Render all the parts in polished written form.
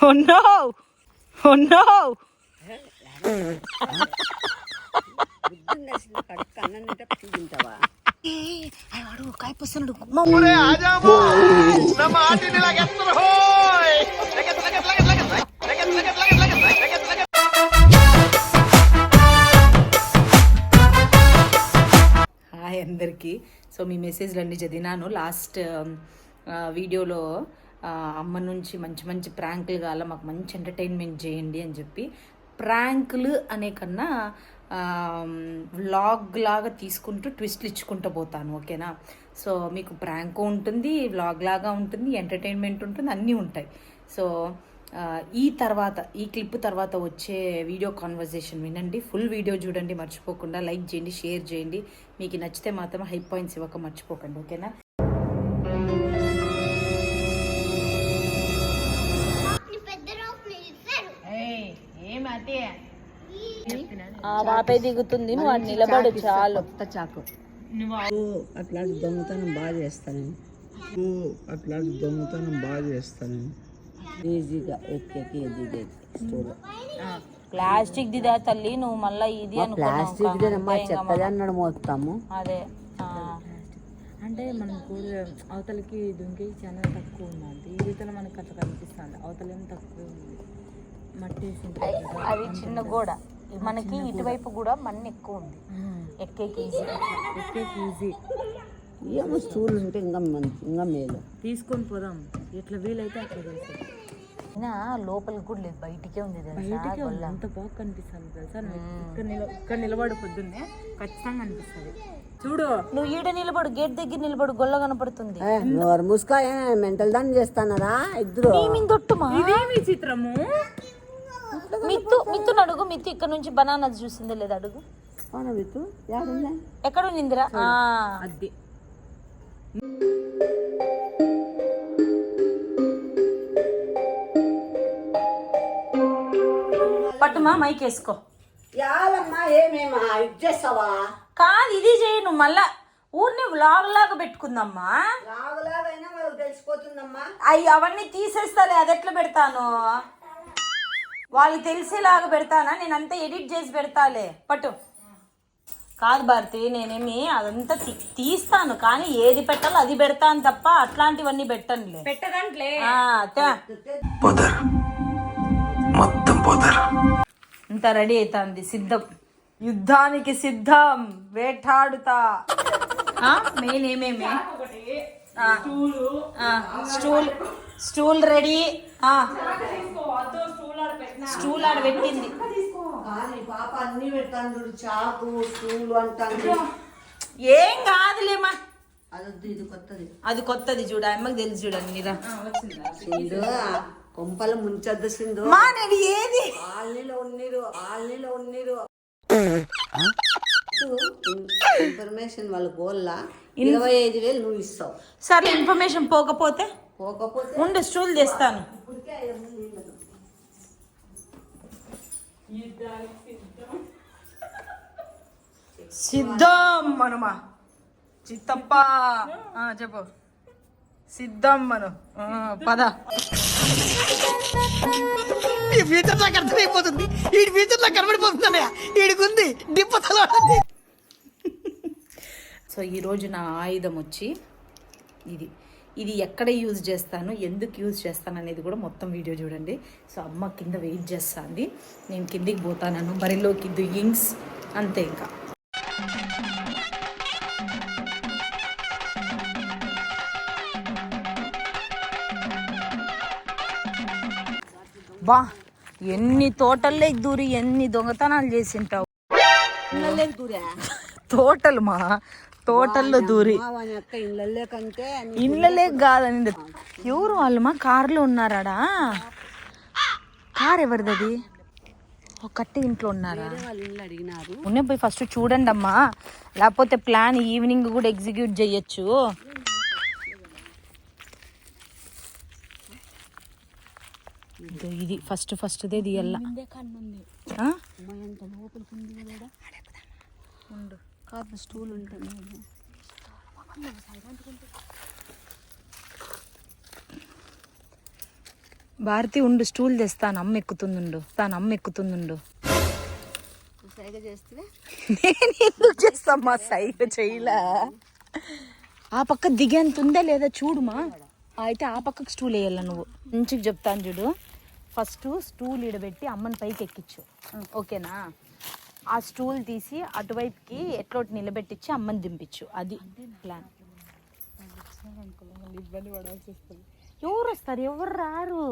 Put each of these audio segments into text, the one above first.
Oh no! Oh no! వాడు కాయపోస్తున్నాడు. Hi అందరికీ. So మీ మెసేజ్లు అన్నీ చదివినాను. లాస్ట్ వీడియోలో అమ్మ నుంచి మంచి మంచి ప్రాంకులు కావాల, మాకు మంచి ఎంటర్టైన్మెంట్ చేయండి అని చెప్పి. ప్రాంకులు అనే కన్నా వ్లాగ్ లాగా తీసుకుంటూ ట్విస్ట్లు ఇచ్చుకుంటూ పోతాను, ఓకేనా? సో మీకు ప్రాంక్ ఉంటుంది, వ్లాగ్ లాగా ఉంటుంది, ఎంటర్టైన్మెంట్ ఉంటుంది, అన్నీ ఉంటాయి. సో ఈ క్లిప్ తర్వాత వచ్చే వీడియో కాన్వర్జేషన్ వినండి, ఫుల్ వీడియో చూడండి, మర్చిపోకుండా లైక్ చేయండి, షేర్ చేయండి. మీకు నచ్చితే మాత్రం హై పాయింట్స్ ఇవ్వక మర్చిపోకండి, ఓకేనా? వాపే దిగుతుంది, నువ్వు అది నిలబడు చాలు. కొత్త చాకు అట్లాంటి దొంగతనం బాగా చేస్తాను ఈజీగా ఎక్కి దిగేది. ప్లాస్టిక్ దిదా తల్లి, నువ్వు మళ్ళా ఇది ప్లాస్టిక్ చెత్తది అన్నాడు మోస్తాము. అదే అంటే మనకు అవతలకి దుంకి చాలా తక్కువ ఉంది, ఈతల మనకు అట్లా కనిపిస్తుంది, అవతలేమో తక్కువ ఉంది, మట్టి అది చిన్న గోడ. మనకి ఇటువైపు కూడా మಣ್ಣి ఎక్కువ ఉంది, ఎక్కేకి ఈజీ. ఏమో స్టూల్ ఉంటే ఇంకా మేలు తీసుకొని పోదాం, ఎట్లా వీలైతే అట్లా చేస్తాం. లోపలికి కూడా లేదు, బయటికే ఉంది. అంత బాగా కనిపిస్తుంది తెలుసా. ఇక్కడ నిలబడు, పొద్దున్నే ఖచ్చితంగా అనిపిస్తుంది. చూడు, నువ్వు ఈడ నిలబడు, గేట్ దగ్గర నిలబడు, గొల్ల కనపడుతుంది. ముసుకా మెంటల్ దాన్ని చేస్తానరా ఇద్దరు? ఇదేమి చిత్రము. మిత్తు అడుగు, మిత్తు ఇక్కడ నుంచి బనానా చూసిందే లేదా అడుగు. ఎక్కడ నిందిరా అది పట్టుమా, మైక్ వేసుకో. కాదు ఇది చేయి, నువ్వు మళ్ళా ఊరిని వ్లాగ్ లాగా పెట్టుకుందమ్మా. అయ్యి అవన్నీ తీసేస్తాలే, అది ఎట్లా పెడతాను? వాళ్ళకి తెలిసేలాగా పెడతానా? నేను అంతా ఎడిట్ చేసి పెడతాలే. పట్టు. కాదు భారతి, నేనేమి అదంతా తీస్తాను, కానీ ఏది పెట్టాలో అది పెడతాను తప్ప అట్లాంటివన్నీ పెట్టనులే. పెట్టదంట్లే. ఇంత రెడీ అవుతుంది, సిద్ధం, యుద్ధానికి సిద్ధం, వేటాడుతా. మెయిన్ ఏమేమి? Stool ready. స్టూల్ ఆడ పెట్టింది. పాప అన్ని పెడతాను, చాకు స్టూల్ అంటాను. ఏం కాదులేమా, అది కొత్తది చూడ, అమ్మకి తెలుసు చూడండి. మీరా కొంపలు ముంచొద్దు సింధు. మా నేను ఏది ఆళ్ళలో ఉన్నీరు ఇన్ఫర్మేషన్ వాళ్ళ గోల్లా 25,000 నువ్వు ఇస్తావు. సరే, ఇన్ఫర్మేషన్ పోకపోతే ఉండు, స్టూల్ తెస్తాను. సిద్ధం మనమా చిత్తప్ప, చెప్పు. సిద్ధం మనం, పద. ఈ ఫ్యూచర్ నాకు అర్థమైపోతుంది, ఈ ఫ్యూచర్ నాకు కనబడిపోతుందన్నయ్య, ఈడికుంది డిప్పతలో. సో ఈరోజు నా ఆయుధం వచ్చి ఇది ఎక్కడ యూజ్ చేస్తాను, ఎందుకు యూజ్ చేస్తాను అనేది కూడా మొత్తం వీడియో చూడండి. సో అమ్మ కింద వెయిట్ చేస్తుంది, నేను కిందికి పోతాను, బరిలోకి దిగింగ్స్ అంతే. ఇంకా బా, ఎన్ని తోటల్లోకి దూరి ఎన్ని దొంగతనాలు చేసింటావు. తోటలు మా తోటల్లో దూరి ఇళ్ళలే కాదండి. ఎవరు వాళ్ళు మా కార్లో ఉన్నారాడా? కార్ ఎవరిది? ఒక కట్టి ఇంట్లో ఉన్నారా? ఉన్నే పోయి ఫస్ట్ చూడండి అమ్మా, లేకపోతే ప్లాన్ ఈవినింగ్ కూడా ఎగ్జిక్యూట్ చేయొచ్చు. ఇది ఫస్ట్దే తీయాల. స్టూల్ ఉంటుంది. భారతి ఉండు, స్టూల్ తెస్తాను, అమ్మ ఎక్కుతుందుండు, అమ్మ ఎక్కుతుందుండు. సైగ చేస్తే నేను ఎందుకు చేస్తామ్మా సైగ చేయలా? ఆ పక్క దిగేంత ఉందా లేదా చూడుమా. అయితే ఆ పక్కకు స్టూల్ వేయాల నువ్వు. మంచిగా చెప్తాను చూడు. ఫస్ట్ స్టూల్ ఇడబెట్టి అమ్మని పైకి ఎక్కించు, ఓకేనా? ఆ స్టూల్ తీసి అటువైపుకి ఎట్లోటి నిలబెట్టించి అమ్మని దింపించు. అది ప్లాన్. ఇబ్బంది పడాల్సి వస్తుంది. ఎవరు వస్తారు? ఎవరు రారు.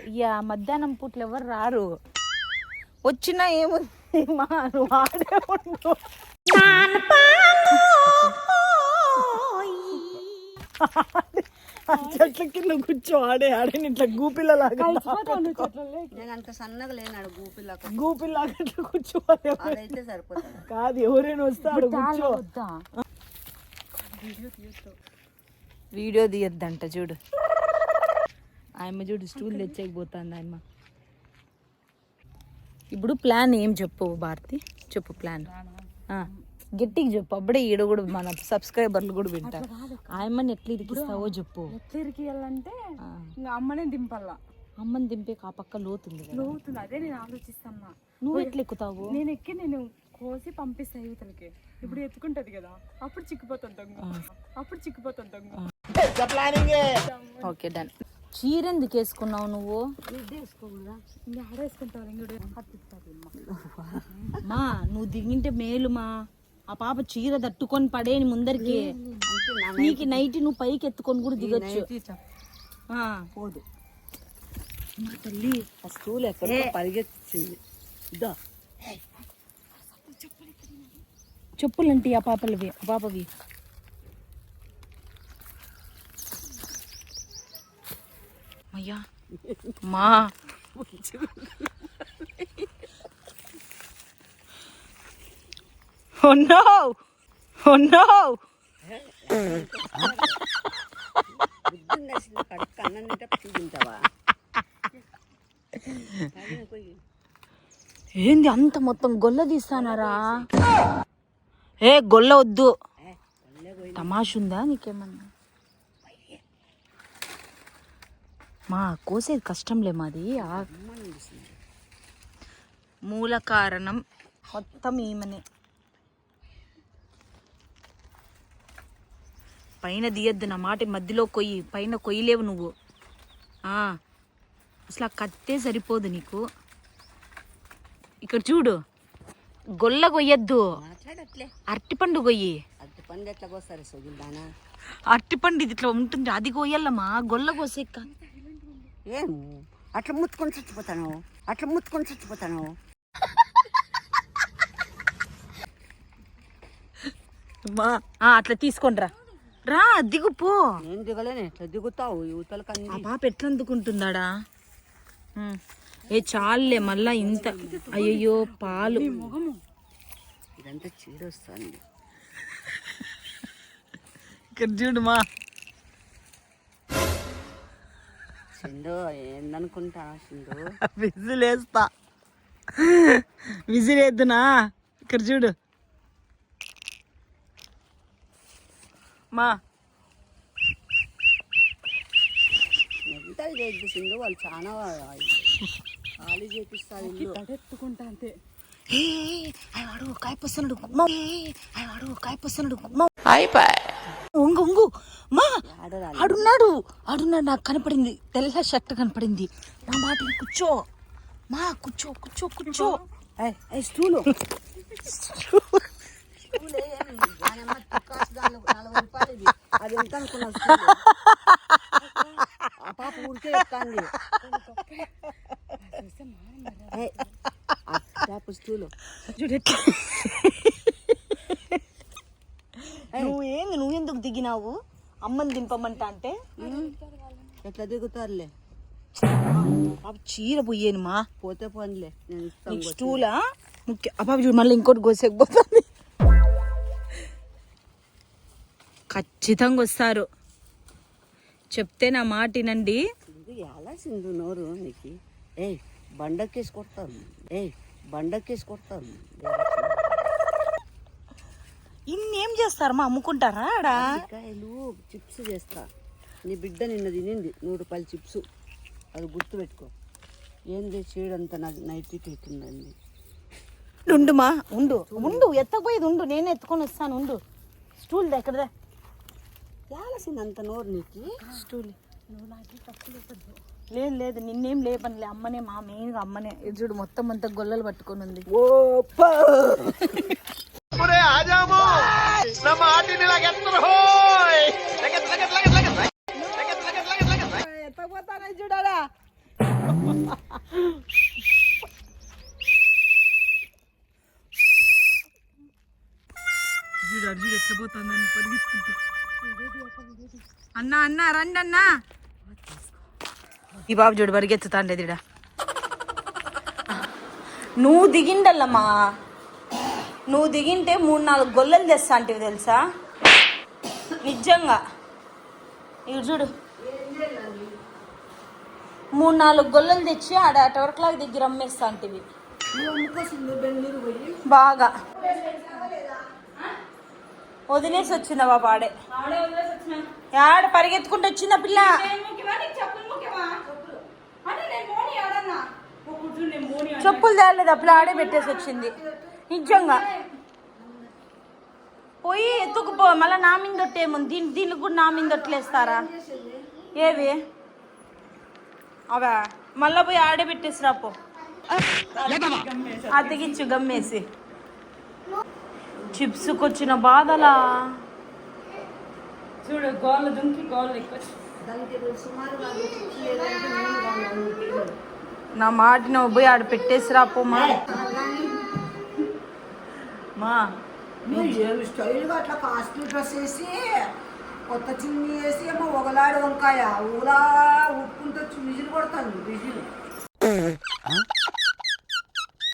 ఇక మధ్యాహ్నం పూట్లు ఎవరు రారు. వచ్చినా ఏముంది మా, నువ్వు ఆడే ఉండు. చెట్ల కింద కూర్చో, ఆడే ఇట్లా గూపిల్లలాగా. నేను అంత సన్నగా లేనాడు గూపిల్లాగా. గూపిల్లాగా ఇట్లా కూర్చోవాలి. అదైతే సరిపోతుంది. కాదు, ఎవరైనా వస్తాడు కూర్చో. వీడియో తీయద్దంట చూడు. ఆయమ్మ చూడు స్టూల్ తెచ్చేకపోతుంది ఆయమ్మ. ఇప్పుడు ప్లాన్ ఏం చెప్పు భారతి, చెప్పు ప్లాన్. గట్టిగా చెప్పు, అప్పుడే ఈడ కూడా మన సబ్స్క్రైబర్లు కూడా వింటారు. ఆయమ్మని ఎట్లా ఇరికిస్తావో చెప్పు. ఎట్లా ఇరికియాలంటే ఇంకా అమ్మనే దింపాలా. అమ్మని దింపే ఆ పక్క లోతుంది కదా. లోతుంది, అదే నేను ఆలోచిస్తున్నా. నువ్వు ఎట్లా ఎక్కుతావు? నేను కోసి పంపిస్తా యువతలకి. ఇప్పుడు ఎత్తుకుంటది కదా, అప్పుడు చిక్కిపోతుంది దొంగ. Okay done. చీర ఎందుకు వేసుకున్నావు నువ్వు? ఇంకా ఆడేసుకుంటావు ఇంకోటి మా నువ్వు దిగింటే మేలు మా. ఆ పాప చీర తట్టుకొని పడేని ముందరికి. నీకు నైట్ నువ్వు పైకి ఎత్తుకొని కూడా దిగొచ్చు. పోదు మా తల్లి. ఆ స్కూల్ ఎక్కడ పరిగెత్తింది. ఇదో చెప్పులంటే ఆ పాపవి. అయ్యా మా Oh no! Oh no! ఏంది అంత మొత్తం గొల్ల తీస్తానారా? ఏ గొల్ల వద్దు, తమాషుందా నీకేమన్నా? మా కోసేది కష్టంలే మాది. మూల కారణం మొత్తం ఈమెనే. పైన తీయద్దు నా మాట, మధ్యలో కొయ్యి. పైన కొయ్యలేవు నువ్వు. అసలు ఆ కత్తే సరిపోదు నీకు. ఇక్కడ చూడు, గొల్ల కొయ్యద్దు, అరటిపండు కొయ్యి. అరటిపండు ఎట్లా కోస్తారు సోగిల్దానా? అరటిపండు ఇది ఇట్లా ఉంటుంది, అది కొయ్యాలమ్మా. గొల్ల కోసే ఏం అట్లా ముత్తుకొని చచ్చిపోతాను. అట్లా తీసుకోండి రా దిగుపో. నేను దిగలేను, ఎట్లా దిగుతావు? యువతలకి ఆ పాప ఎట్లా అందుకుంటుందాడా? ఏ చాలులే మళ్ళా ఇంత. అయ్యో పాలు. ఇదంతా చీర వస్తుంది. ఇక్కడ చూడు మా. సింధు ఏందనుకుంటా? సింధు విజిలేద్దునా? ఇక్కడ చూడు మా. ఎంత చేయద్దు సింధు, వాళ్ళు చాలా ఖాళీ చేపిస్తారు. ఎత్తుకుంటా అంతే. వాడు కాయపస్తున్నాడు ఉంగు మా. ఆడున్నాడు నాకు కనపడింది. తెల్ల షర్ట్ కనపడింది. నా మాట కూర్చో మా, కూర్చో. స్టూలు అది ఎంత అనుకున్నా? ఆ పాప ఊరికే ఎక్కాంది. పాప స్టూలు నువ్వెందుకు దిగినావు? అమ్మని దింపమంటా అంటే ఎట్లా దిగుతారులే. చీర పోయేను మా. పోతే పోన్లే, నేను నీకు స్టూలా ముఖ్యం. అబ్బాబు చూడు మళ్ళీ ఇంకోటి కోసేకపోతుంది. ఖచ్చితంగా వస్తారు, చెప్తే నా మాట వినండి. ఎలా సింధు నోరు నీకు? బండకేసి కొడతారు. ఇన్నేం చేస్తారు మా? అమ్ముకుంటారా ఆడా? కాయలు చిప్స్ చేస్తా. నీ బిడ్డ నిన్న తినింది 100 రూపాయల చిప్స్. అది గుర్తుపెట్టుకో. ఏంది చీడంతా నైట్ అవుతుందండి. ఉండుమా ఉండు ఉండు, ఎత్తకపోయేది ఉండు, నేను ఎత్తుకొని వస్తాను ఉండు. స్టూల్ ఎక్కడదా? చాలాసింది అంత నోరు నీకు. స్టూల్ లేదు లేదు, నిన్నేం లేపనిలే, అమ్మనే, మా మెయిన్గా అమ్మనే. ఇది చూడు మొత్తం అంతా గొల్లలు పట్టుకొని ఉంది. ఎత్తపోతానే చూడాలా. చూడు చూడు ఎట్లా పోతుందని పరిగెత్తుకుంటూ. అన్నా అన్నా రండి అన్నా. ఈ బాబు చూడు పరిగెత్తుతాండే దిడా. నువ్వు దిగిండల్లమ్మా, నువ్వు దిగింటే 3-4 గొల్లలు తెస్తా అంటివి తెలుసా, నిజంగా. ఇవి చూడు 3-4 గొల్లలు తెచ్చి ఆడ టవర్క్లాగా దగ్గర అమ్మేస్తా అంటివి బాగా. వదిలేసి వచ్చిందా బాబు ఆడే? ఆడ పరిగెత్తుకుంటూ వచ్చిందా పిల్ల? చెప్పులు తేలేదు అప్పుడు ఆడే పెట్టేసి వచ్చింది నిజంగా. పోయి ఎత్తుకుపో, మళ్ళీ నా మీద దొట్టేముంది, దీనికి కూడా నా మీద దొట్టలేస్తారా ఏవి అవా? మళ్ళా పోయి ఆడే పెట్టేసి రాపో, అతికిచ్చు గమ్మేసి. చిప్స్కి వచ్చిన బాధలా చూడు, గోళ్ళ దుంకి గోళ్ళు ఎక్కువ. నా మాట నువ్వు పోయి ఆడ పెట్టేసి రాపోమా. మా స్టైల్గా అట్లా కాస్ట్లీ డ్రెస్ వేసి కొత్త చున్నీ వేసి ఏమో ఒకలాడు వంకాయ ఊలా ఉప్పుకుంటూ విజిల్ కొడతాను విజిల్.